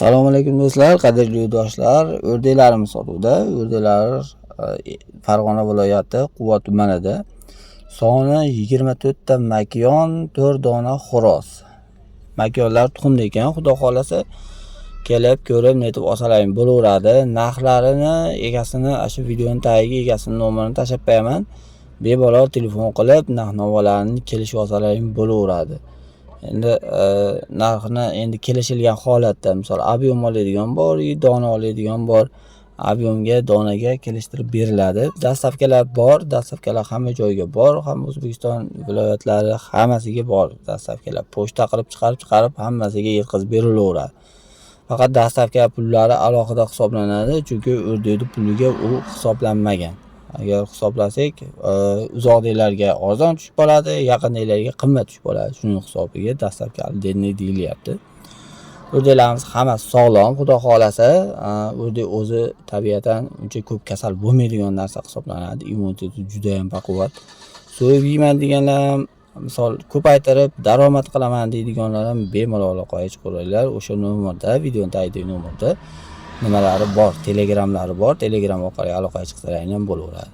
Assalomu alaykum do'stlar, qadrli yurtdoshlar. O'rdaklarimiz sotuvda. O'rdaklar Farg'ona viloyati Quva tumanida. Soni 24 ta makon, 4 dona xo'roz. Makonlar tuxumda ekan, xudo xolasa kelib ko'rib netib olsalaring bo'laveradi. Narxlarini egasini shu videoning tagiga egasini nomerini tashlab qo'yaman. Bemalol telefon qilib narx-navolarni kelishib olsalaring bo'laveradi. Endi narxini endi kelishilgan holatda, misol ob'yom oladigan bor, dona oladigan bor. Ob'yomga, donaga kelishtirib beriladi. Dastavkalar bor, dastavkalar hamma joyga bor, hamma O'zbekiston viloyatlari hammasiga bor dastavkalar. Pochta qilib chiqarib hammasiga yetkazib berilaveradi. Faqat dastavka pullari alohida hisoblanadi, chunki o'rdakning puliga u hisoblanmagan. Agar hisoblasak, uzoqdagilarga arzon tushib qoladi, yaqindagilarga qimmat tushib qoladi. Shuning hisobiga dastavka deyilyapti. O'rdaklarimiz hammasi sog'lom, xudo xolasa. O'rdak o'zi tabiatan uncha ko'p kasal bo'lmaydigan narsa hisoblanadi. Immuniteti juda ham baquvvat. So'yib yeyman deganlar ham, misol ko'paytirib daromad qilaman deydiganlar ham bemalol aloqaga chiqaveringlar. O'sha nomerda, videoning tagidagi nomerda nimalari bor, telegramlari bor. Telegram orqali aloqaga chiqsalaring ham bo'laveradi.